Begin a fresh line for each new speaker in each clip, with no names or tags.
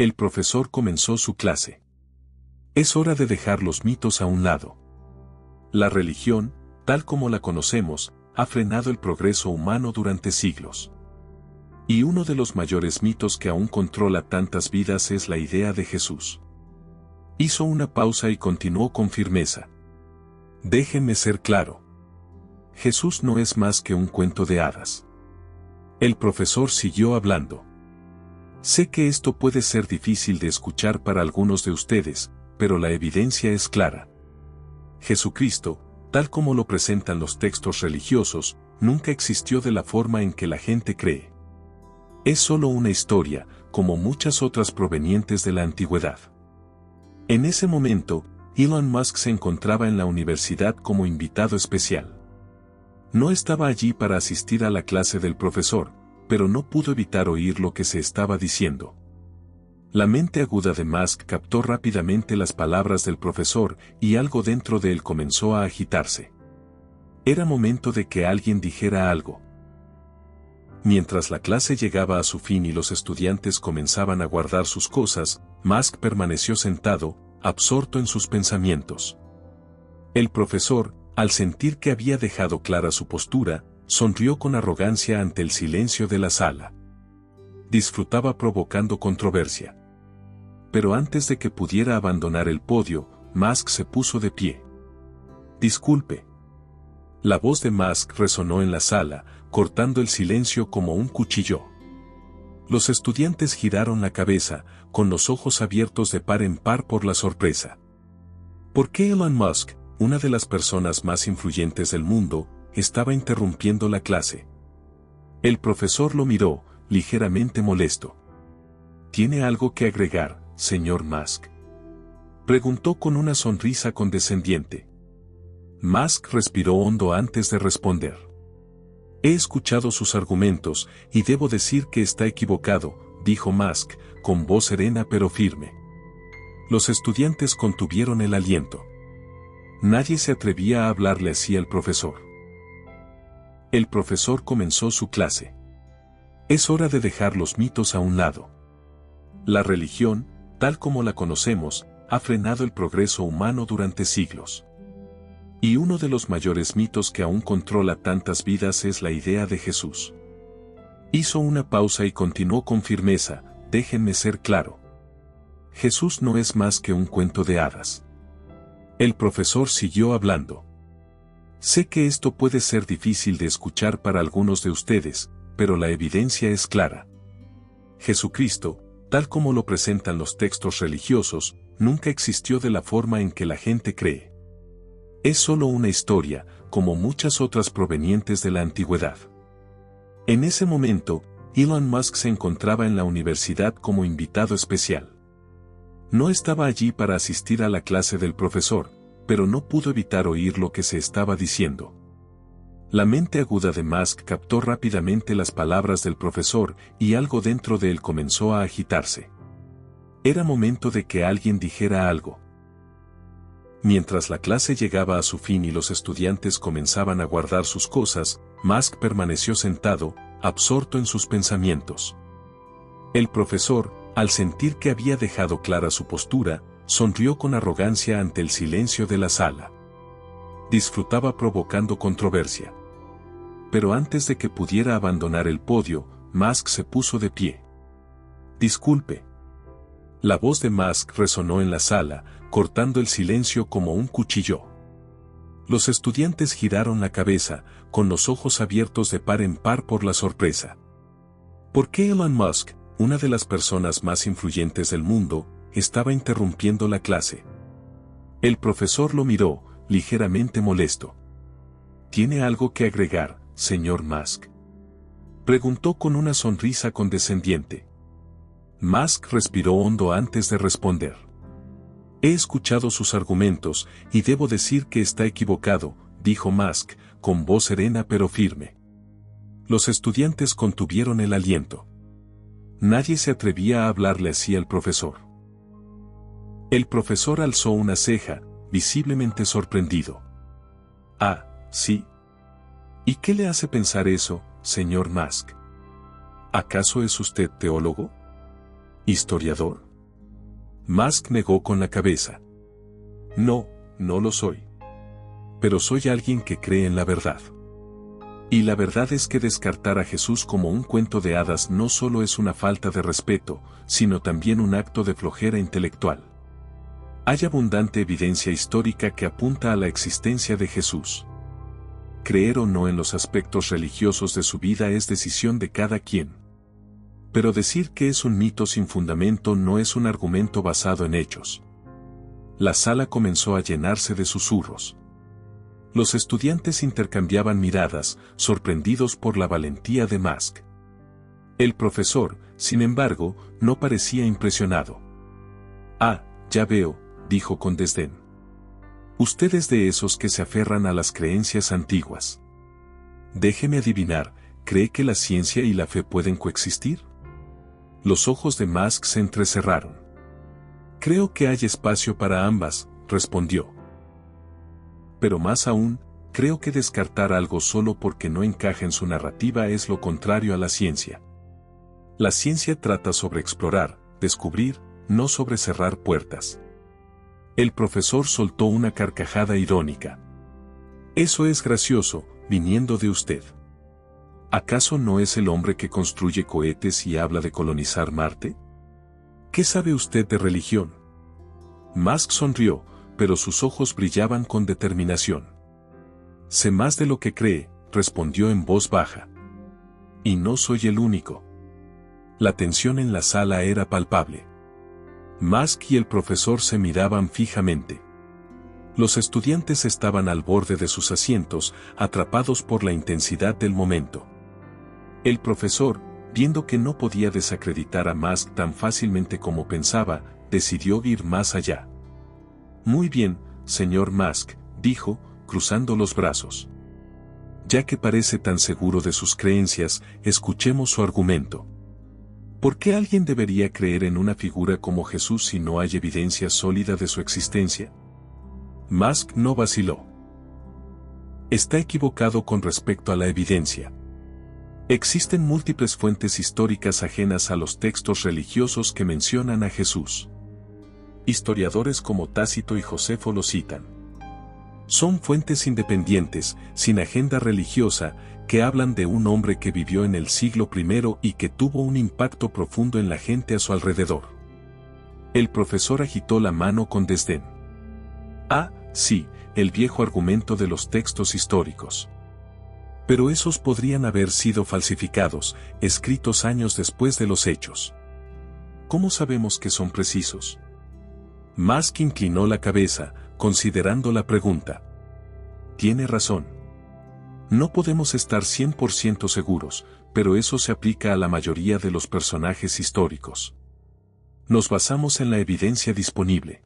El profesor comenzó su clase. Es hora de dejar los mitos a un lado. La religión, tal como la conocemos, ha frenado el progreso humano durante siglos. Y uno de los mayores mitos que aún controla tantas vidas es la idea de Jesús. Hizo una pausa y continuó con firmeza. Déjenme ser claro. Jesús no es más que un cuento de hadas. El profesor siguió hablando. Sé que esto puede ser difícil de escuchar para algunos de ustedes, pero la evidencia es clara. Jesucristo, tal como lo presentan los textos religiosos, nunca existió de la forma en que la gente cree. Es solo una historia, como muchas otras provenientes de la antigüedad. En ese momento, Elon Musk se encontraba en la universidad como invitado especial. No estaba allí para asistir a la clase del profesor, pero no pudo evitar oír lo que se estaba diciendo. La mente aguda de Musk captó rápidamente las palabras del profesor y algo dentro de él comenzó a agitarse. Era momento de que alguien dijera algo. Mientras la clase llegaba a su fin y los estudiantes comenzaban a guardar sus cosas, Musk permaneció sentado, absorto en sus pensamientos. El profesor, al sentir que había dejado clara su postura, sonrió con arrogancia ante el silencio de la sala. Disfrutaba provocando controversia. Pero antes de que pudiera abandonar el podio, Musk se puso de pie. Disculpe. La voz de Musk resonó en la sala, cortando el silencio como un cuchillo. Los estudiantes giraron la cabeza, con los ojos abiertos de par en par por la sorpresa. ¿Por qué Elon Musk, una de las personas más influyentes del mundo, estaba interrumpiendo la clase? El profesor lo miró, ligeramente molesto. ¿Tiene algo que agregar, señor Musk?, preguntó con una sonrisa condescendiente. Musk respiró hondo antes de responder. He escuchado sus argumentos, y debo decir que está equivocado, dijo Musk, con voz serena pero firme. Los estudiantes contuvieron el aliento. Nadie se atrevía a hablarle así al profesor. El profesor comenzó su clase. Es hora de dejar los mitos a un lado. La religión, tal como la conocemos, ha frenado el progreso humano durante siglos. Y uno de los mayores mitos que aún controla tantas vidas es la idea de Jesús. Hizo una pausa y continuó con firmeza, déjenme ser claro. Jesús no es más que un cuento de hadas. El profesor siguió hablando. Sé que esto puede ser difícil de escuchar para algunos de ustedes, pero la evidencia es clara. Jesucristo, tal como lo presentan los textos religiosos, nunca existió de la forma en que la gente cree. Es solo una historia, como muchas otras provenientes de la antigüedad. En ese momento, Elon Musk se encontraba en la universidad como invitado especial. No estaba allí para asistir a la clase del profesor, pero no pudo evitar oír lo que se estaba diciendo. La mente aguda de Musk captó rápidamente las palabras del profesor y algo dentro de él comenzó a agitarse. Era momento de que alguien dijera algo. Mientras la clase llegaba a su fin y los estudiantes comenzaban a guardar sus cosas, Musk permaneció sentado, absorto en sus pensamientos. El profesor, al sentir que había dejado clara su postura, sonrió con arrogancia ante el silencio de la sala. Disfrutaba provocando controversia. Pero antes de que pudiera abandonar el podio, Musk se puso de pie. Disculpe. La voz de Musk resonó en la sala, cortando el silencio como un cuchillo. Los estudiantes giraron la cabeza, con los ojos abiertos de par en par por la sorpresa. ¿Por qué Elon Musk, una de las personas más influyentes del mundo, estaba interrumpiendo la clase? El profesor lo miró, ligeramente molesto. ¿Tiene algo que agregar, señor Musk?, preguntó con una sonrisa condescendiente. Musk respiró hondo antes de responder. He escuchado sus argumentos, y debo decir que está equivocado, dijo Musk, con voz serena pero firme. Los estudiantes contuvieron el aliento. Nadie se atrevía a hablarle así al profesor. El profesor alzó una ceja, visiblemente sorprendido. Ah, sí. ¿Y qué le hace pensar eso, señor Musk? ¿Acaso es usted teólogo? ¿Historiador? Musk negó con la cabeza. No, no lo soy. Pero soy alguien que cree en la verdad. Y la verdad es que descartar a Jesús como un cuento de hadas no solo es una falta de respeto, sino también un acto de flojera intelectual. Hay abundante evidencia histórica que apunta a la existencia de Jesús. Creer o no en los aspectos religiosos de su vida es decisión de cada quien. Pero decir que es un mito sin fundamento no es un argumento basado en hechos. La sala comenzó a llenarse de susurros. Los estudiantes intercambiaban miradas, sorprendidos por la valentía de Musk. El profesor, sin embargo, no parecía impresionado. Ah, ya veo, dijo con desdén. Usted es de esos que se aferran a las creencias antiguas. Déjeme adivinar, ¿cree que la ciencia y la fe pueden coexistir? Los ojos de Musk se entrecerraron. Creo que hay espacio para ambas, respondió. Pero más aún, creo que descartar algo solo porque no encaja en su narrativa es lo contrario a la ciencia. La ciencia trata sobre explorar, descubrir, no sobre cerrar puertas. El profesor soltó una carcajada irónica. Eso es gracioso, viniendo de usted. ¿Acaso no es el hombre que construye cohetes y habla de colonizar Marte? ¿Qué sabe usted de religión? Musk sonrió, pero sus ojos brillaban con determinación. Sé más de lo que cree, respondió en voz baja. Y no soy el único. La tensión en la sala era palpable. Musk y el profesor se miraban fijamente. Los estudiantes estaban al borde de sus asientos, atrapados por la intensidad del momento. El profesor, viendo que no podía desacreditar a Musk tan fácilmente como pensaba, decidió ir más allá. Muy bien, señor Musk, dijo, cruzando los brazos. Ya que parece tan seguro de sus creencias, escuchemos su argumento. ¿Por qué alguien debería creer en una figura como Jesús si no hay evidencia sólida de su existencia? Musk no vaciló. Está equivocado con respecto a la evidencia. Existen múltiples fuentes históricas ajenas a los textos religiosos que mencionan a Jesús. Historiadores como Tácito y Josefo lo citan. Son fuentes independientes, sin agenda religiosa, que hablan de un hombre que vivió en el siglo I y que tuvo un impacto profundo en la gente a su alrededor. El profesor agitó la mano con desdén. Ah, sí, el viejo argumento de los textos históricos. Pero esos podrían haber sido falsificados, escritos años después de los hechos. ¿Cómo sabemos que son precisos? Musk inclinó la cabeza, considerando la pregunta. Tiene razón. No podemos estar 100% seguros, pero eso se aplica a la mayoría de los personajes históricos. Nos basamos en la evidencia disponible.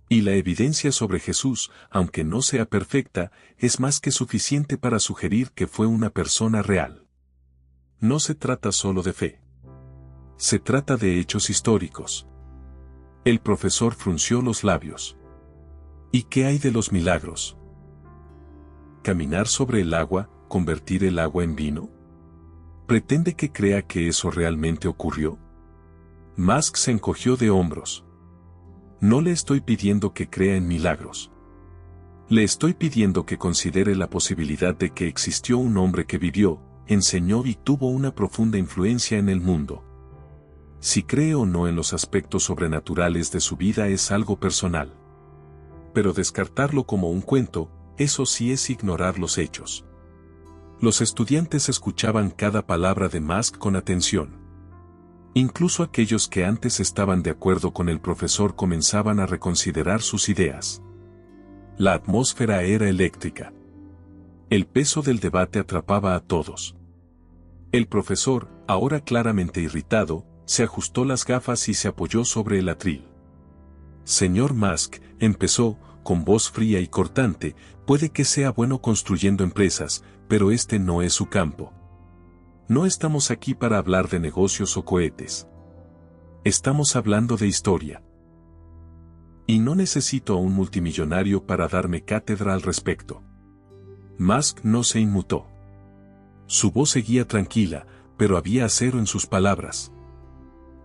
Y la evidencia sobre Jesús, aunque no sea perfecta, es más que suficiente para sugerir que fue una persona real. No se trata solo de fe. Se trata de hechos históricos. El profesor frunció los labios. ¿Y qué hay de los milagros? ¿Caminar sobre el agua, convertir el agua en vino? ¿Pretende que crea que eso realmente ocurrió? Musk se encogió de hombros. No le estoy pidiendo que crea en milagros. Le estoy pidiendo que considere la posibilidad de que existió un hombre que vivió, enseñó y tuvo una profunda influencia en el mundo. Si cree o no en los aspectos sobrenaturales de su vida es algo personal. Pero descartarlo como un cuento, eso sí es ignorar los hechos. Los estudiantes escuchaban cada palabra de Musk con atención. Incluso aquellos que antes estaban de acuerdo con el profesor comenzaban a reconsiderar sus ideas. La atmósfera era eléctrica. El peso del debate atrapaba a todos. El profesor, ahora claramente irritado, se ajustó las gafas y se apoyó sobre el atril. Señor Musk, empezó, con voz fría y cortante, puede que sea bueno construyendo empresas, pero este no es su campo. No estamos aquí para hablar de negocios o cohetes. Estamos hablando de historia. Y no necesito a un multimillonario para darme cátedra al respecto. Musk no se inmutó. Su voz seguía tranquila, pero había acero en sus palabras.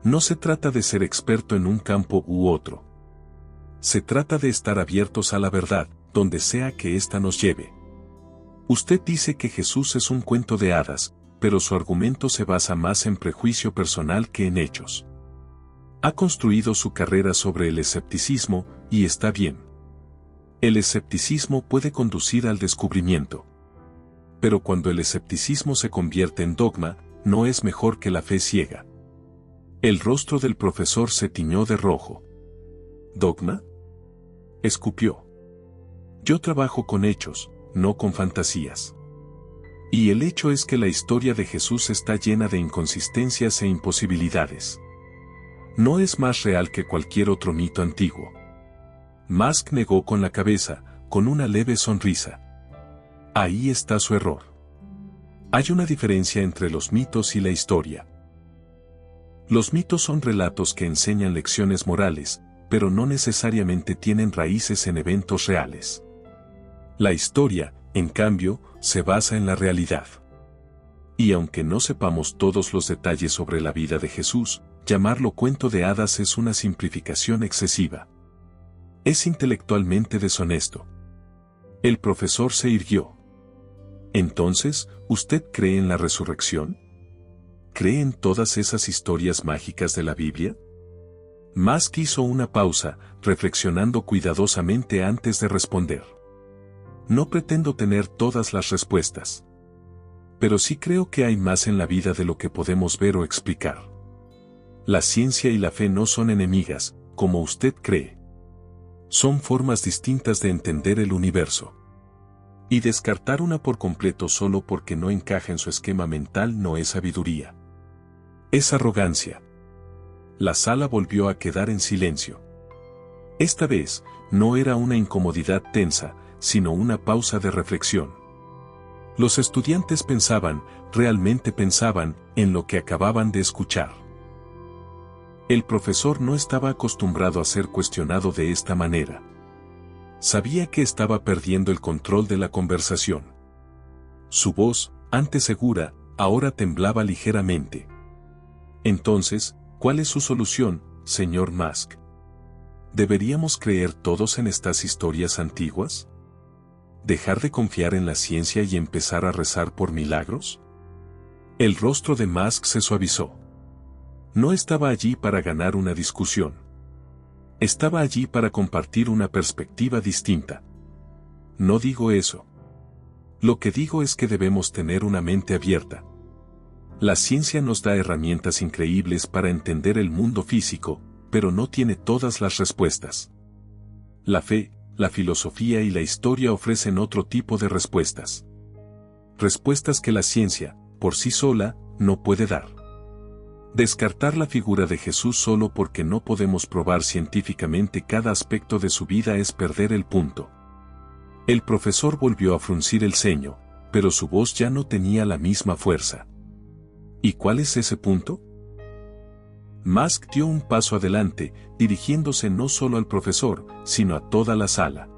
No se trata de ser experto en un campo u otro. Se trata de estar abiertos a la verdad, donde sea que ésta nos lleve. Usted dice que Jesús es un cuento de hadas, pero su argumento se basa más en prejuicio personal que en hechos. Ha construido su carrera sobre el escepticismo, y está bien. El escepticismo puede conducir al descubrimiento. Pero cuando el escepticismo se convierte en dogma, no es mejor que la fe ciega. El rostro del profesor se tiñó de rojo. ¿Dogma? Escupió. Yo trabajo con hechos, no con fantasías. Y el hecho es que la historia de Jesús está llena de inconsistencias e imposibilidades. No es más real que cualquier otro mito antiguo. Musk negó con la cabeza, con una leve sonrisa. Ahí está su error. Hay una diferencia entre los mitos y la historia. Los mitos son relatos que enseñan lecciones morales, pero no necesariamente tienen raíces en eventos reales. La historia, en cambio, se basa en la realidad. Y aunque no sepamos todos los detalles sobre la vida de Jesús, llamarlo cuento de hadas es una simplificación excesiva. Es intelectualmente deshonesto. El profesor se irguió. Entonces, ¿usted cree en la resurrección? ¿Cree en todas esas historias mágicas de la Biblia? Musk hizo una pausa, reflexionando cuidadosamente antes de responder. No pretendo tener todas las respuestas. Pero sí creo que hay más en la vida de lo que podemos ver o explicar. La ciencia y la fe no son enemigas, como usted cree. Son formas distintas de entender el universo. Y descartar una por completo solo porque no encaja en su esquema mental no es sabiduría. Es arrogancia. La sala volvió a quedar en silencio. Esta vez, no era una incomodidad tensa, sino una pausa de reflexión. Los estudiantes pensaban, realmente pensaban, en lo que acababan de escuchar. El profesor no estaba acostumbrado a ser cuestionado de esta manera. Sabía que estaba perdiendo el control de la conversación. Su voz, antes segura, ahora temblaba ligeramente. Entonces, ¿cuál es su solución, señor Musk? ¿Deberíamos creer todos en estas historias antiguas? ¿Dejar de confiar en la ciencia y empezar a rezar por milagros? El rostro de Musk se suavizó. No estaba allí para ganar una discusión. Estaba allí para compartir una perspectiva distinta. No digo eso. Lo que digo es que debemos tener una mente abierta. La ciencia nos da herramientas increíbles para entender el mundo físico, pero no tiene todas las respuestas. La fe, la filosofía y la historia ofrecen otro tipo de respuestas. Respuestas que la ciencia, por sí sola, no puede dar. Descartar la figura de Jesús solo porque no podemos probar científicamente cada aspecto de su vida es perder el punto. El profesor volvió a fruncir el ceño, pero su voz ya no tenía la misma fuerza. ¿Y cuál es ese punto? Musk dio un paso adelante, dirigiéndose no solo al profesor, sino a toda la sala.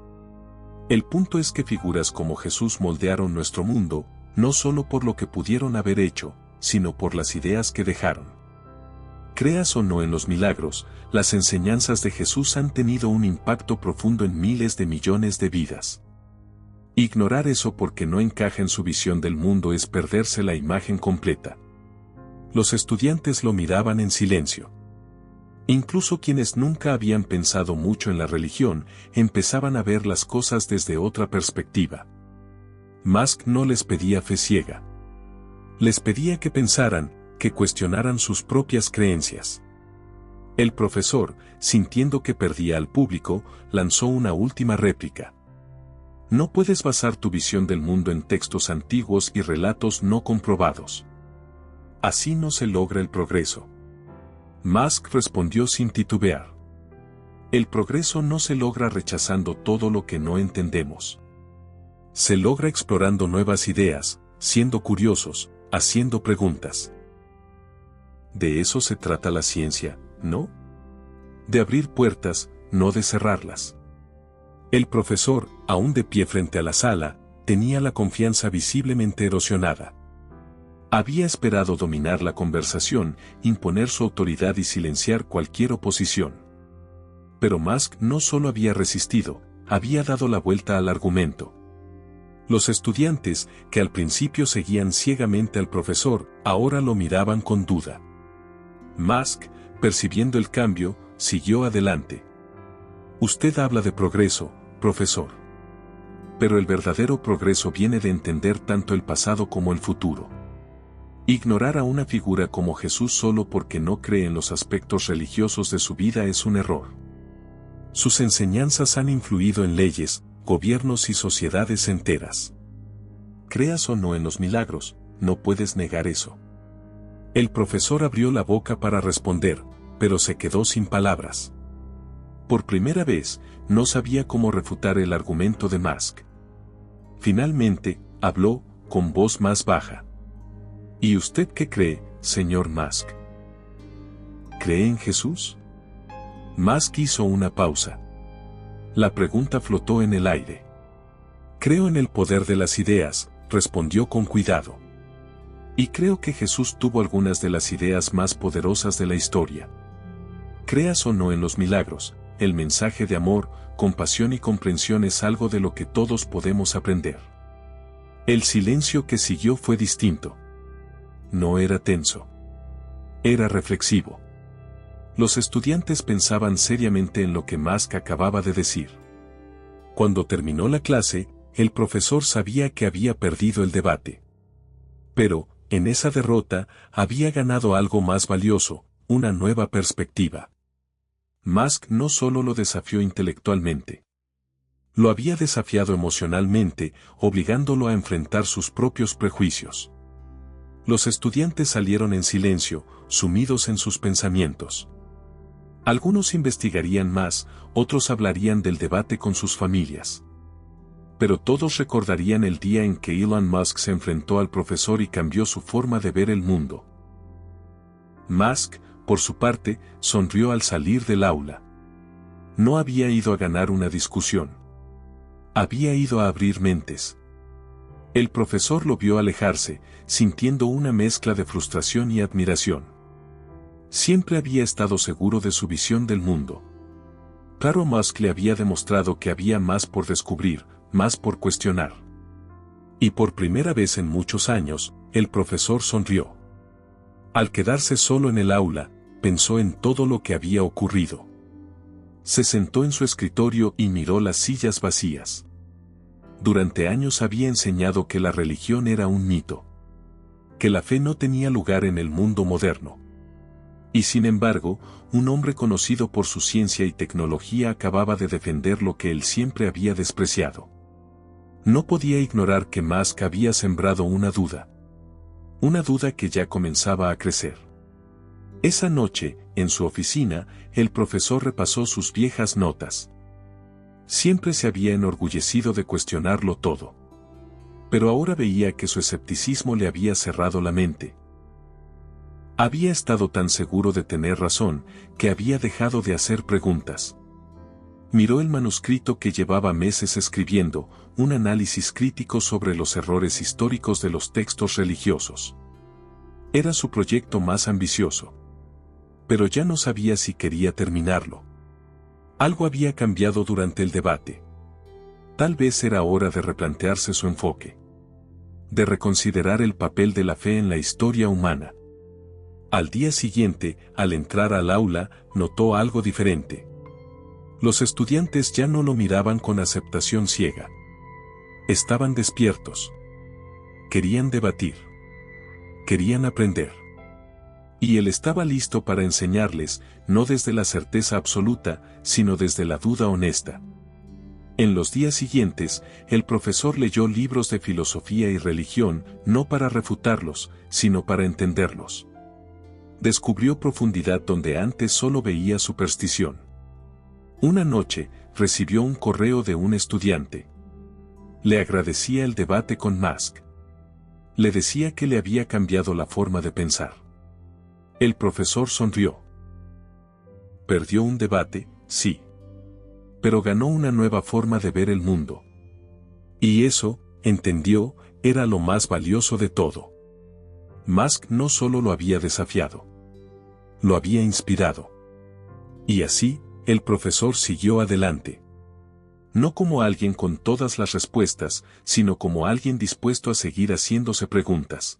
El punto es que figuras como Jesús moldearon nuestro mundo, no solo por lo que pudieron haber hecho, sino por las ideas que dejaron. Creas o no en los milagros, las enseñanzas de Jesús han tenido un impacto profundo en miles de millones de vidas. Ignorar eso porque no encaja en su visión del mundo es perderse la imagen completa. Los estudiantes lo miraban en silencio. Incluso quienes nunca habían pensado mucho en la religión, empezaban a ver las cosas desde otra perspectiva. Musk no les pedía fe ciega. Les pedía que pensaran, que cuestionaran sus propias creencias. El profesor, sintiendo que perdía al público, lanzó una última réplica. No puedes basar tu visión del mundo en textos antiguos y relatos no comprobados. Así no se logra el progreso. Musk respondió sin titubear. El progreso no se logra rechazando todo lo que no entendemos. Se logra explorando nuevas ideas, siendo curiosos, haciendo preguntas. De eso se trata la ciencia, ¿no? De abrir puertas, no de cerrarlas. El profesor, aún de pie frente a la sala, tenía la confianza visiblemente erosionada. Había esperado dominar la conversación, imponer su autoridad y silenciar cualquier oposición. Pero Musk no solo había resistido, había dado la vuelta al argumento. Los estudiantes, que al principio seguían ciegamente al profesor, ahora lo miraban con duda. Musk, percibiendo el cambio, siguió adelante. Usted habla de progreso, profesor. Pero el verdadero progreso viene de entender tanto el pasado como el futuro. Ignorar a una figura como Jesús solo porque no cree en los aspectos religiosos de su vida es un error. Sus enseñanzas han influido en leyes, gobiernos y sociedades enteras. Creas o no en los milagros, no puedes negar eso. El profesor abrió la boca para responder, pero se quedó sin palabras. Por primera vez, no sabía cómo refutar el argumento de Musk. Finalmente, habló, con voz más baja. ¿Y usted qué cree, señor Musk? ¿Cree en Jesús? Musk hizo una pausa. La pregunta flotó en el aire. Creo en el poder de las ideas, respondió con cuidado. Y creo que Jesús tuvo algunas de las ideas más poderosas de la historia. Creas o no en los milagros, el mensaje de amor, compasión y comprensión es algo de lo que todos podemos aprender. El silencio que siguió fue distinto. No era tenso. Era reflexivo. Los estudiantes pensaban seriamente en lo que Musk acababa de decir. Cuando terminó la clase, el profesor sabía que había perdido el debate. Pero, en esa derrota, había ganado algo más valioso, una nueva perspectiva. Musk no solo lo desafió intelectualmente. Lo había desafiado emocionalmente, obligándolo a enfrentar sus propios prejuicios. Los estudiantes salieron en silencio, sumidos en sus pensamientos. Algunos investigarían más, otros hablarían del debate con sus familias. Pero todos recordarían el día en que Elon Musk se enfrentó al profesor y cambió su forma de ver el mundo. Musk, por su parte, sonrió al salir del aula. No había ido a ganar una discusión. Había ido a abrir mentes. El profesor lo vio alejarse, sintiendo una mezcla de frustración y admiración. Siempre había estado seguro de su visión del mundo. Claro, Musk le había demostrado que había más por descubrir, más por cuestionar. Y por primera vez en muchos años, el profesor sonrió. Al quedarse solo en el aula, pensó en todo lo que había ocurrido. Se sentó en su escritorio y miró las sillas vacías. Durante años había enseñado que la religión era un mito. Que la fe no tenía lugar en el mundo moderno. Y sin embargo, un hombre conocido por su ciencia y tecnología acababa de defender lo que él siempre había despreciado. No podía ignorar que Musk había sembrado una duda. Una duda que ya comenzaba a crecer. Esa noche, en su oficina, el profesor repasó sus viejas notas. Siempre se había enorgullecido de cuestionarlo todo. Pero ahora veía que su escepticismo le había cerrado la mente. Había estado tan seguro de tener razón, que había dejado de hacer preguntas. Miró el manuscrito que llevaba meses escribiendo, un análisis crítico sobre los errores históricos de los textos religiosos. Era su proyecto más ambicioso. Pero ya no sabía si quería terminarlo. Algo había cambiado durante el debate. Tal vez era hora de replantearse su enfoque. De reconsiderar el papel de la fe en la historia humana. Al día siguiente, al entrar al aula, notó algo diferente. Los estudiantes ya no lo miraban con aceptación ciega. Estaban despiertos. Querían debatir. Querían aprender. Y él estaba listo para enseñarles, no desde la certeza absoluta, sino desde la duda honesta. En los días siguientes, el profesor leyó libros de filosofía y religión, no para refutarlos, sino para entenderlos. Descubrió profundidad donde antes solo veía superstición. Una noche, recibió un correo de un estudiante. Le agradecía el debate con Musk. Le decía que le había cambiado la forma de pensar. El profesor sonrió. Perdió un debate, sí. Pero ganó una nueva forma de ver el mundo. Y eso, entendió, era lo más valioso de todo. Musk no solo lo había desafiado, lo había inspirado. Y así, el profesor siguió adelante. No como alguien con todas las respuestas, sino como alguien dispuesto a seguir haciéndose preguntas.